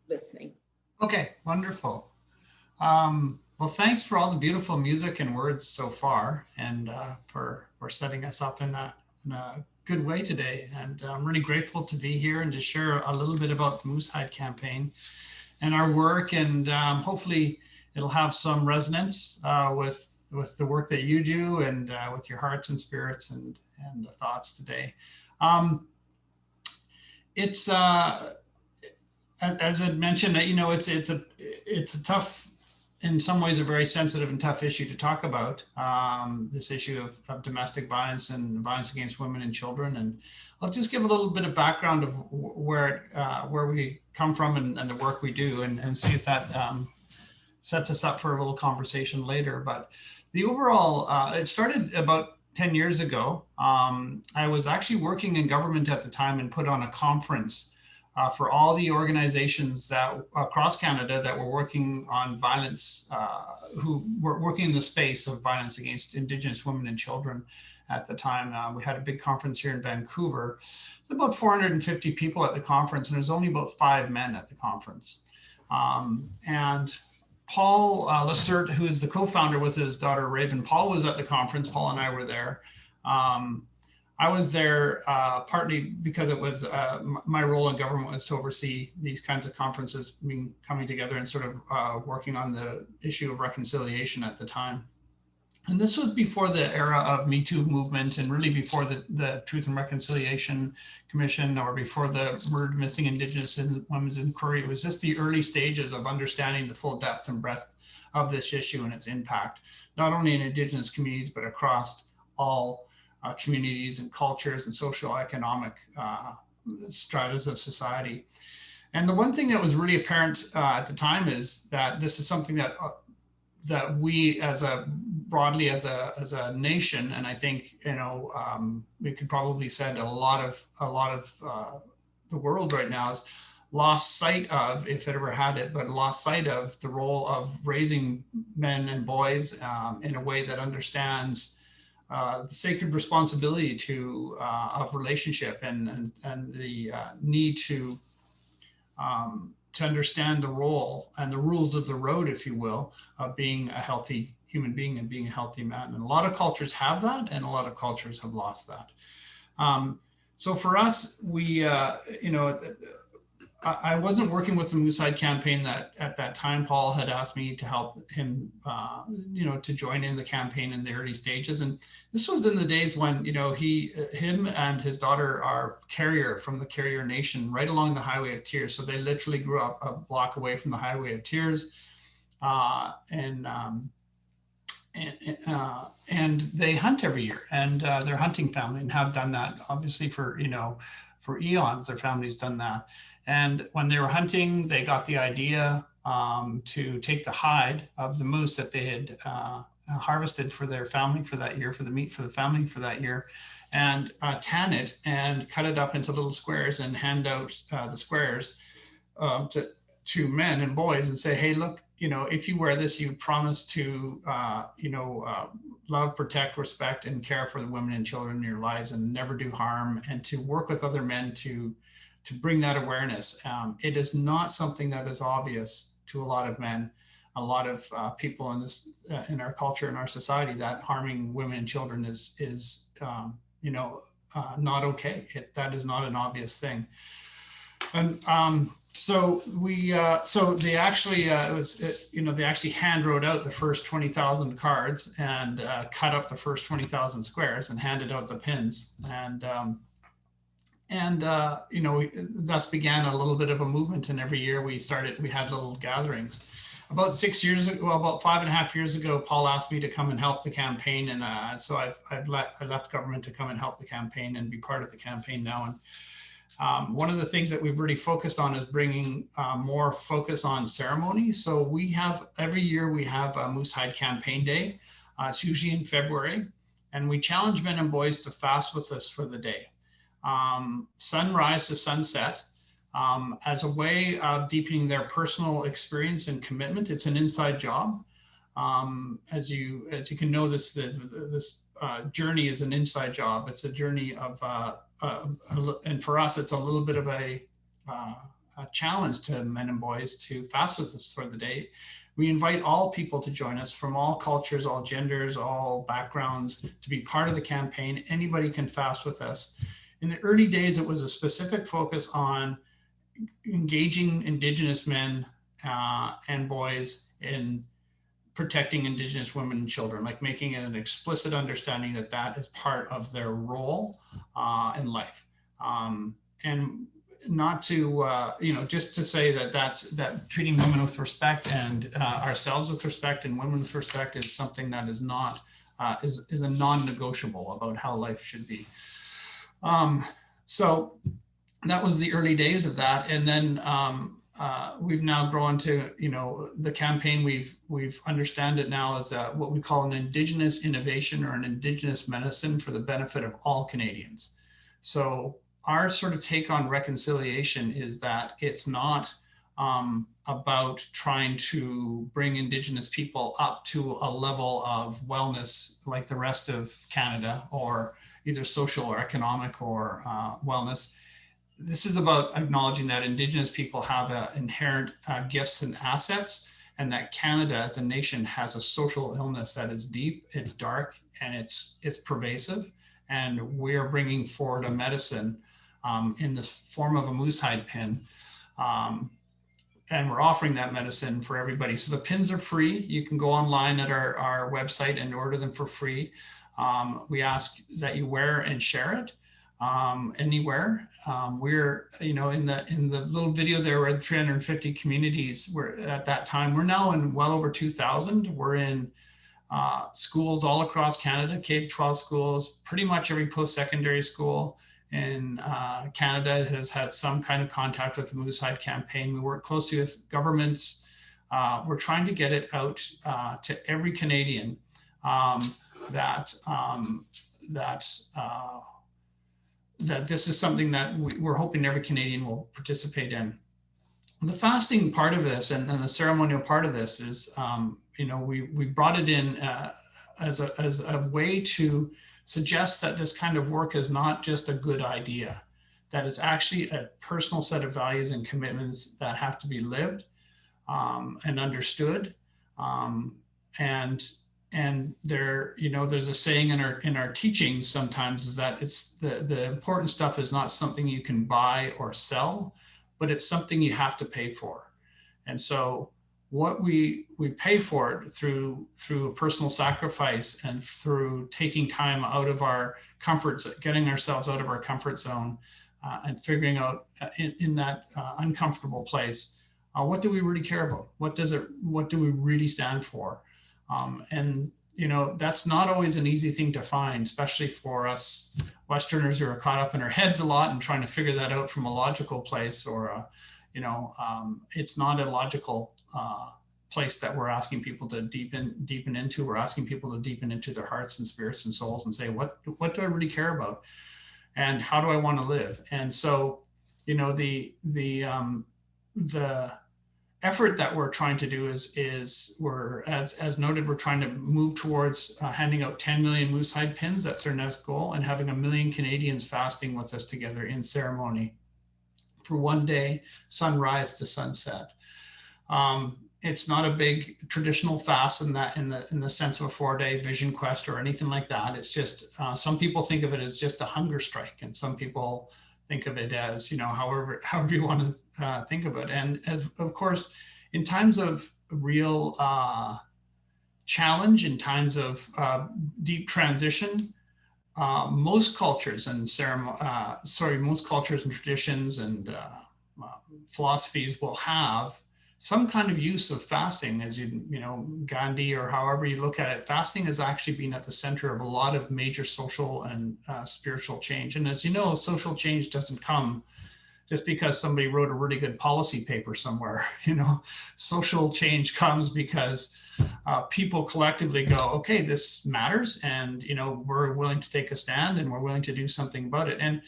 listening. Okay, wonderful. Well, thanks for all the beautiful music and words so far, and for setting us up in a good way today. And I'm really grateful to be here and to share a little bit about the Moose Hide campaign and our work, and hopefully it'll have some resonance with the work that you do and with your hearts and spirits and the thoughts today. Um, it's as I mentioned, it's a tough, in some ways, a very sensitive and tough issue to talk about. This issue of domestic violence and violence against women and children, and I'll just give a little bit of background of where we come from and the work we do, and see if that sets us up for a little conversation later. But the overall, it started about 10 years ago. I was actually working in government at the time and put on a conference for all the organizations that across Canada that were working on violence, who were working in the space of violence against Indigenous women and children at the time. We had a big conference here in Vancouver. There's about 450 people at the conference, and there's only about 5 men at the conference. And Paul Lacerte, who is the co-founder with his daughter Raven, Paul was at the conference. Paul and I were there. I was there partly because it was my role in government was to oversee these kinds of conferences, coming together and sort of working on the issue of reconciliation at the time. And this was before the era of Me Too movement, and really before the Truth and Reconciliation Commission, or before the Murdered Missing Indigenous Women's Inquiry. It was just the early stages of understanding the full depth and breadth of this issue and its impact, not only in Indigenous communities, but across all communities and cultures and socioeconomic stratas of society. And the one thing that was really apparent at the time is that this is something that we broadly as a nation, and I think we could probably say a lot of the world right now is lost sight of, if it ever had it, but lost sight of the role of raising men and boys in a way that understands the sacred responsibility of relationship and the need to understand the role and the rules of the road, if you will, of being a healthy human being and being a healthy man. And a lot of cultures have that, and a lot of cultures have lost that. So for us, I wasn't working with the Moose Hide campaign that at that time. Paul had asked me to help him, to join in the campaign in the early stages. And this was in the days when, him and his daughter are from the Carrier Nation, right along the Highway of Tears. So they literally grew up a block away from the Highway of Tears. And they hunt every year, and they're a hunting family and have done that obviously for eons. Their family's done that. And when they were hunting, they got the idea to take the hide of the moose that they had harvested for their family for that year, for the meat for the family for that year, and tan it and cut it up into little squares and hand out the squares to men and boys and say, hey, look, if you wear this, you promise to, love, protect, respect, and care for the women and children in your lives and never do harm, and to work with other men to bring that awareness. It is not something that is obvious to a lot of men, a lot of people in our culture, in our society, that harming women and children is not okay. That is not an obvious thing. And so they actually they actually hand wrote out the first 20,000 cards and cut up the first 20,000 squares and handed out the pins, and thus began a little bit of a movement. And every year we had little gatherings. About 6 years ago, about 5.5 years ago, Paul asked me to come and help the campaign, and so I left government to come and help the campaign and be part of the campaign now. And one of the things that we've really focused on is bringing more focus on ceremony. So every year we have a Moose Hide Campaign Day. It's usually in February, and we challenge men and boys to fast with us for the day, sunrise to sunset, as a way of deepening their personal experience and commitment. It's an inside job. As you can know, this journey is an inside job. It's a journey of, and for us, it's a little bit of a challenge to men and boys to fast with us for the day. We invite all people to join us from all cultures, all genders, all backgrounds to be part of the campaign. Anybody can fast with us. In the early days, it was a specific focus on engaging Indigenous men and boys in protecting Indigenous women and children, like making it an explicit understanding that that is part of their role in life. And not to, just to say that treating women with respect and ourselves with respect and women with respect is something that is not, is a non-negotiable about how life should be. So that was the early days of that. And then we've now grown to, the campaign, we've understand it now as what we call an Indigenous innovation or an Indigenous medicine for the benefit of all Canadians. So our sort of take on reconciliation is that it's not about trying to bring Indigenous people up to a level of wellness like the rest of Canada, or either social or economic or wellness. This is about acknowledging that Indigenous people have inherent gifts and assets, and that Canada as a nation has a social illness that is deep, it's dark, and it's pervasive. And we're bringing forward a medicine in the form of a moose hide pin. And we're offering that medicine for everybody. So the pins are free. You can go online at our website and order them for free. We ask that you wear and share it anywhere. We're, in the little video there, we're at 350 communities. We're at that time, we're now in well over 2,000. We're in schools all across Canada, K-12 schools, pretty much every post-secondary school in Canada has had some kind of contact with the Moose Hide campaign. We work closely with governments. We're trying to get it out to every Canadian that this is something that we're hoping every Canadian will participate in. The fasting part of this and the ceremonial part of this is, we brought it in as a way to suggest that this kind of work is not just a good idea, that it's actually a personal set of values and commitments that have to be lived and understood. And there, there's a saying in our teachings sometimes is that it's the important stuff is not something you can buy or sell, but it's something you have to pay for. And so what we pay for it through a personal sacrifice and through taking time out of our comforts, getting ourselves out of our comfort zone and figuring out in that uncomfortable place, what do we really care about? What do we really stand for? And that's not always an easy thing to find, especially for us Westerners who are caught up in our heads a lot and trying to figure that out from a logical place, or it's not a logical place that we're asking people to deepen into. We're asking people to deepen into their hearts and spirits and souls and say, what do I really care about, and how do I want to live? And so, the effort that we're trying to do is we're, as noted, we're trying to move towards handing out 10 million moose hide pins. That's our next goal, and having 1 million Canadians fasting with us together in ceremony for one day, sunrise to sunset. It's not a big traditional fast in the sense of a 4-day vision quest or anything like that. It's just some people think of it as just a hunger strike, and some people think of it as however you want to think of it. And of course, in times of real challenge, in times of deep transition, most cultures and most cultures and traditions and philosophies will have some kind of use of fasting. As Gandhi, or however you look at it, fasting has actually been at the center of a lot of major social and spiritual change. And as you know, social change doesn't come just because somebody wrote a really good policy paper somewhere. Social change comes because people collectively go, okay, this matters, and we're willing to take a stand, and we're willing to do something about it. And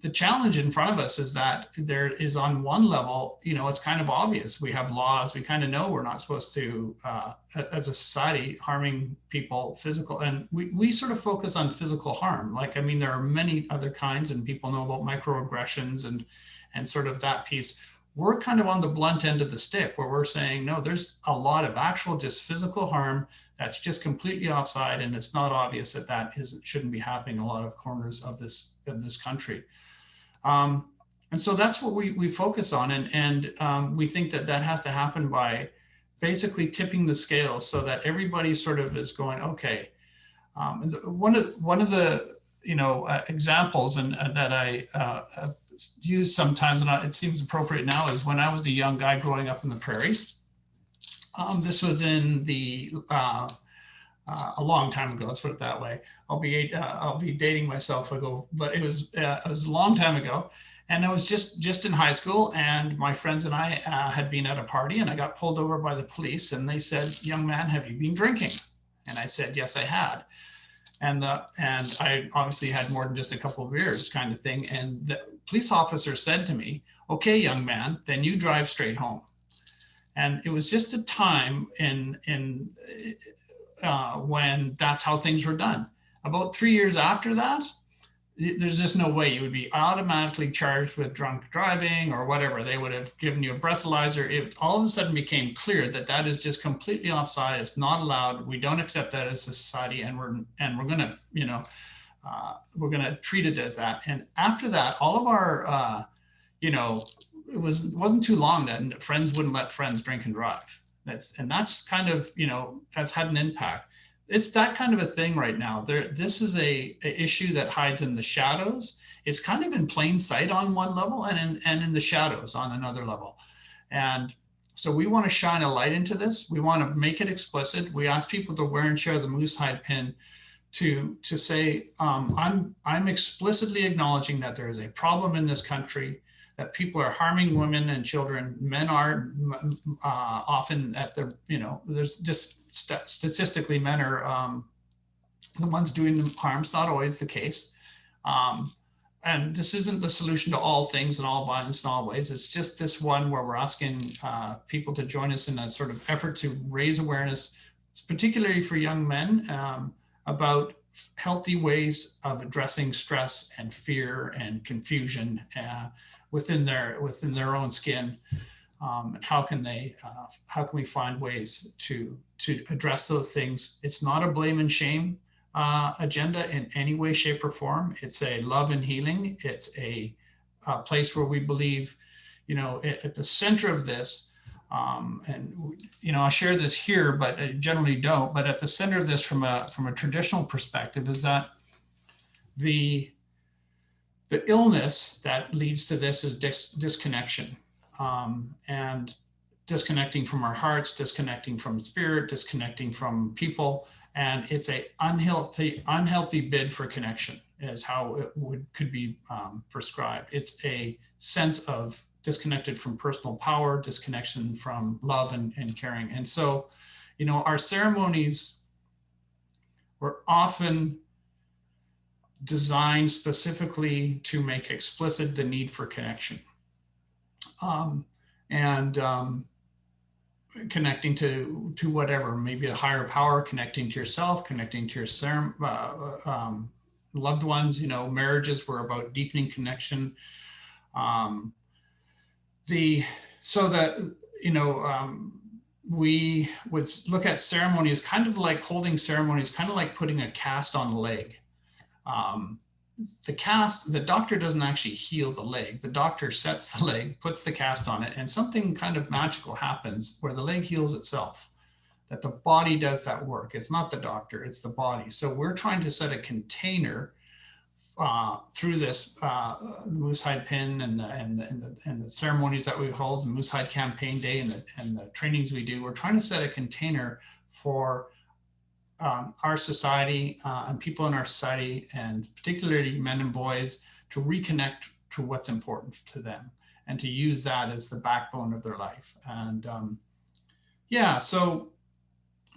the challenge in front of us is that there is, on one level, it's kind of obvious. We have laws. We kind of know we're not supposed to, as a society, harming people physical. And we sort of focus on physical harm. Like, I mean, there are many other kinds, and people know about microaggressions and sort of that piece. We're kind of on the blunt end of the stick, where we're saying, no, there's a lot of actual just physical harm that's just completely offside, and it's not obvious that shouldn't be happening in a lot of corners of this country. And so that's what we focus on, and we think that has to happen by basically tipping the scales so that everybody sort of is going, okay. One of the examples and that I use sometimes, and it seems appropriate now, is when I was a young guy growing up in the prairies. This was in the a long time ago. Let's put it that way. I'll be dating myself ago, but it was a long time ago, and I was just in high school, and my friends and I had been at a party, and I got pulled over by the police, and they said, "Young man, have you been drinking?" And I said, "Yes, I had." And I obviously had more than just a couple of beers, kind of thing. And the police officer said to me, "Okay, young man, then you drive straight home." And it was just a time when that's how things were done. About 3 years after that, there's just no way you would be automatically charged with drunk driving or whatever. They would have given you a breathalyzer. It all of a sudden became clear that is just completely offside. It's not allowed. We don't accept that as a society, and we're gonna we're gonna treat it as that. And after that, all of our it wasn't too long that friends wouldn't let friends drink and drive. That's kind of has had an impact. It's that kind of a thing right now. This is a issue that hides in the shadows. It's kind of in plain sight on one level, and in the shadows on another level. And so we want to shine a light into this. We want to make it explicit. We ask people to wear and share the moose hide pin to say, I'm explicitly acknowledging that there is a problem in this country, that people are harming women and children. Men are often at the, there's just statistically, men are the ones doing the harm. It's not always the case. And this isn't the solution to all things and all violence in all ways. It's just this one where we're asking people to join us in a sort of effort to raise awareness, particularly for young men, about healthy ways of addressing stress and fear and confusion within their own skin. And how can we find ways to address those things? It's not a blame and shame agenda in any way, shape, or form. It's a love and healing. It's a place where we believe, at the center of this, and I share this here, but I generally don't. But at the center of this, from a traditional perspective, is that the illness that leads to this is disconnection. And disconnecting from our hearts, disconnecting from spirit, disconnecting from people. And it's a unhealthy bid for connection is how it could be prescribed. It's a sense of disconnected from personal power, disconnection from love and caring. And so, our ceremonies were often designed specifically to make explicit the need for connection. Connecting to whatever, maybe a higher power, connecting to yourself, connecting to your loved ones. Marriages were about deepening connection. We would look at ceremonies kind of like holding ceremonies, kind of like putting a cast on a leg. The doctor doesn't actually heal the leg. The doctor sets the leg, puts the cast on it, and something kind of magical happens where the leg heals itself, that the body does that work. It's not the doctor, it's the body. So we're trying to set a container through this the moose hide pin and the ceremonies that we hold, the Moose Hide Campaign Day and the trainings we do. We're trying to set a container for our society and people in our society, and particularly men and boys, to reconnect to what's important to them and to use that as the backbone of their life. And so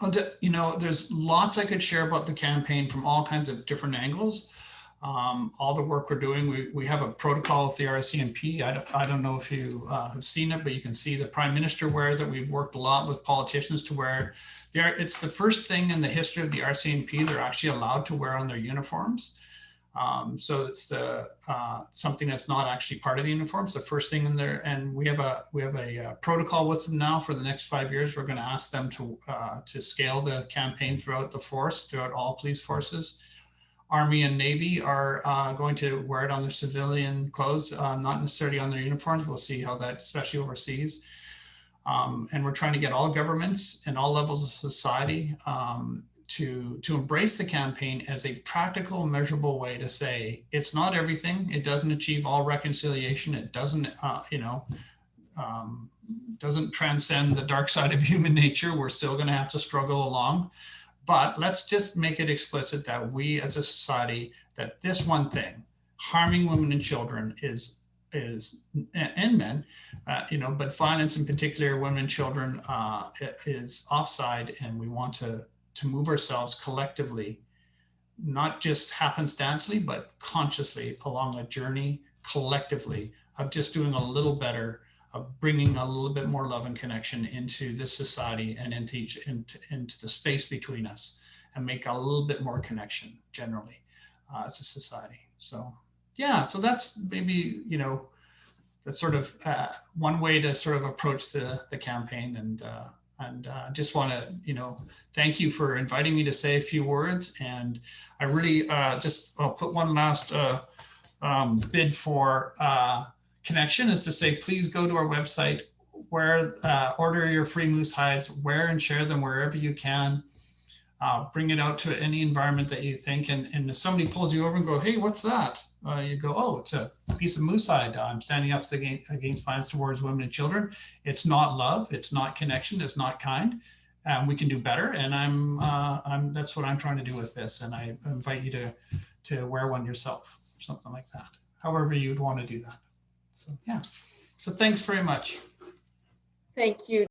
there's lots I could share about the campaign from all kinds of different angles. all the work we're doing. We have a protocol with the RCMP. I don't know if you have seen it, but you can see the Prime Minister wears it. We've worked a lot with politicians to wear. It's the first thing in the history of the RCMP they're actually allowed to wear on their uniforms. So it's the something that's not actually part of the uniforms. The first thing in there, and we have a protocol with them now for the next 5 years. We're going to ask them to scale the campaign throughout the force, throughout all police forces. Army and Navy are going to wear it on their civilian clothes, not necessarily on their uniforms. We'll see how that, especially overseas. And we're trying to get all governments and all levels of society to embrace the campaign as a practical, measurable way to say it's not everything. It doesn't achieve all reconciliation. It doesn't, doesn't transcend the dark side of human nature. We're still going to have to struggle along. But let's just make it explicit that we as a society, that this one thing, harming women and children and men, but violence in particular, women and children is offside, and we want to move ourselves collectively, not just happenstancely, but consciously along a journey collectively of just doing a little better, of bringing a little bit more love and connection into this society and into the space between us, and make a little bit more connection generally as a society. So yeah, so that's maybe, that's sort of one way to sort of approach the campaign. And just want to, thank you for inviting me to say a few words. And I really I'll put one last bid for connection, is to say, please go to our website, order your free moose hides, wear and share them wherever you can. Bring it out to any environment that you think, and if somebody pulls you over and go, hey, what's that? You go, oh, it's a piece of moose hide. I'm standing up against violence towards women and children. It's not love. It's not connection. It's not kind. We can do better. And that's what I'm trying to do with this. And I invite you to wear one yourself, something like that, however you'd want to do that. So, yeah. So thanks very much. Thank you.